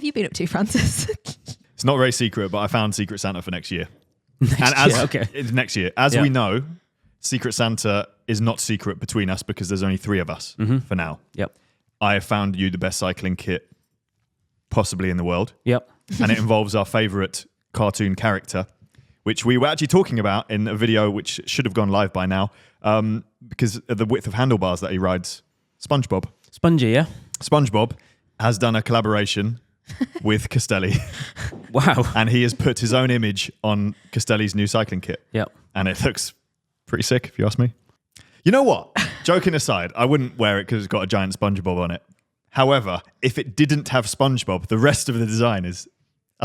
have you been up to, Francis? It's not very secret, but I found Secret Santa for next year. Okay. Next year. As we know, Secret Santa is not secret between us because there's only 3 of us for now. Yep. I have found you the best cycling kit possibly in the world. Yep. And it involves our favourite cartoon character, which we were actually talking about in a video which should have gone live by now because of the width of handlebars that he rides. SpongeBob. Spongy, yeah? SpongeBob has done a collaboration with Castelli. Wow. And he has put his own image on Castelli's new cycling kit. Yep. And it looks pretty sick, if you ask me. You know what? Joking aside, I wouldn't wear it because it's got a giant SpongeBob on it. However, if it didn't have SpongeBob, the rest of the design that's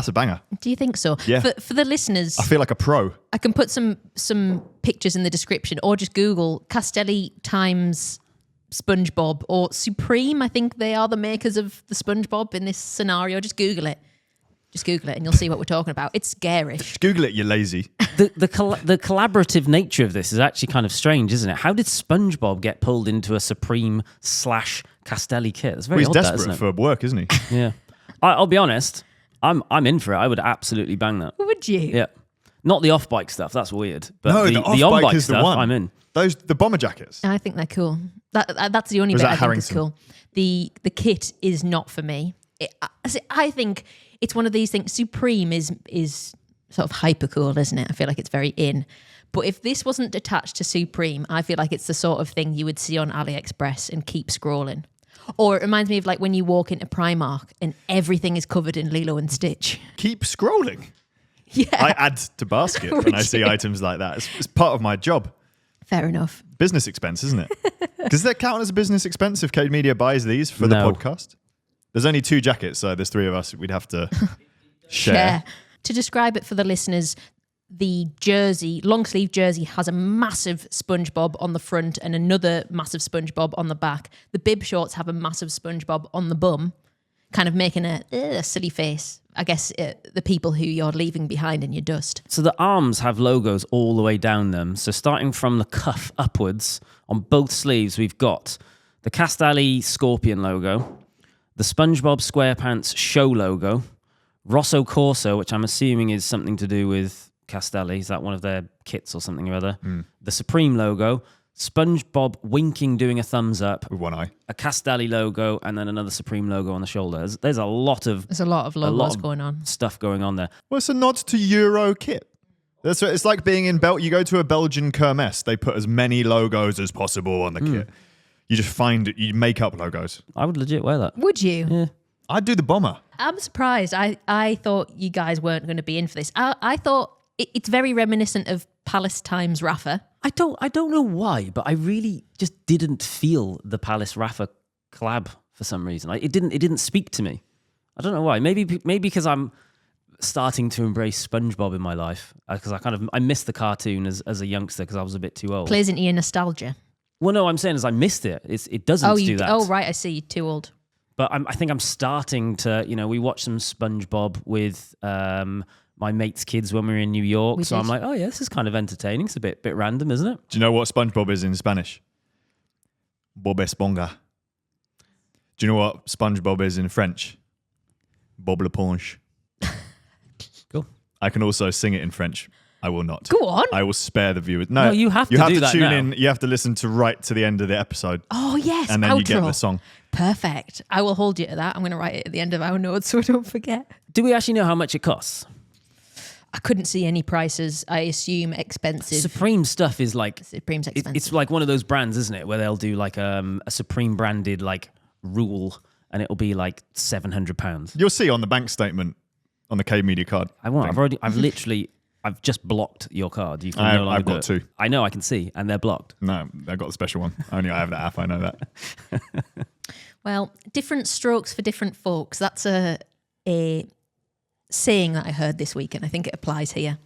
a banger. Do you think so? Yeah. For the listeners, I feel like a pro. I can put some pictures in the description or just Google Castelli times SpongeBob or Supreme. I think they are the makers of the SpongeBob in this scenario. Just Google it. And you'll see what we're talking about. It's garish. Google it, you lazy. The collaborative nature of this is actually kind of strange, isn't it? How did SpongeBob get pulled into a Supreme / Castelli kit? It's very He's odd, desperate isn't it? for work, isn't he? Yeah. I'll be honest. I'm in for it. I would absolutely bang that. Would you? Yeah. Not the off-bike stuff. That's weird. But No, the off-bike on-bike is the stuff, one. I'm in. The bomber jackets. I think they're cool. That's the only Was bit that I think is Harrington? cool. The kit is not for me. I think it's one of these things. Supreme is sort of hyper cool, isn't it? I feel like it's very in. But if this wasn't attached to Supreme, I feel like it's the sort of thing you would see on AliExpress and keep scrolling. Or it reminds me of like when you walk into Primark and everything is covered in Lilo and Stitch. Keep scrolling. Yeah. I add to basket when I see items like that. It's part of my job. Fair enough. Business expense, isn't it? Does that count as a business expense if Cade Media buys these for the podcast? There's only 2 jackets, so there's 3 of us. We'd have to share. To describe it for the listeners, the jersey, long sleeve jersey, has a massive SpongeBob on the front and another massive SpongeBob on the back. The bib shorts have a massive SpongeBob on the bum, kind of making a silly face. I guess the people who you're leaving behind in your dust. So the arms have logos all the way down them. So starting from the cuff upwards, on both sleeves, we've got the Castelli Scorpion logo, the SpongeBob SquarePants show logo, Rosso Corso, which I'm assuming is something to do with Castelli. Is that one of their kits or something or other? The Supreme logo, SpongeBob winking, doing a thumbs up, With one eye. a Castelli logo, and then another Supreme logo on the shoulder. There's a lot of logos going on. stuff going on there. Well, it's a nod to Euro kit. It's like being in you go to a Belgian kermesse, they put as many logos as possible on the kit. You just you make up logos. I would legit wear that. Would you? Yeah. I'd do the bomber. I'm surprised. I thought you guys weren't going to be in for this. I thought it's very reminiscent of Palace times Rafa. I don't know why, but I really just didn't feel the Palace Rafa collab for some reason. It didn't speak to me. I don't know why. Maybe because I'm starting to embrace SpongeBob in my life because I missed the cartoon as a youngster because I was a bit too old. Plays into your nostalgia. Well, no, I'm saying is I missed it. It doesn't do that. Oh, right. I see. You're too old. But I think I'm starting to, we watched some SpongeBob with my mate's kids when we were in New York. So I'm like, oh yeah, this is kind of entertaining. It's a bit random, isn't it? Do you know what SpongeBob is in Spanish? Bob Esponja. Do you know what SpongeBob is in French? Bob L'Éponge. Cool. I can also sing it in French. I will not. Go on. I will spare the viewers. No, you have to do that tune now. in. You have to listen to right to the end of the episode. Oh, yes. And then outro. you get the song. Perfect. I will hold you to that. I'm going to write it at the end of our notes so I don't forget. Do we actually know how much it costs? I couldn't see any prices. I assume expensive. Supreme stuff is like... Supreme's expensive. It's like one of those brands, isn't it? Where they'll do like a Supreme branded like rule and it'll be like £700. You'll see on the bank statement on the Cade Media card. I won't. I've just blocked your card. You can no longer I've got do it. 2. I know, I can see, and they're blocked. No, I got the special one. Only I have the app. I know that. Well, different strokes for different folks. That's a saying that I heard this week, and I think it applies here.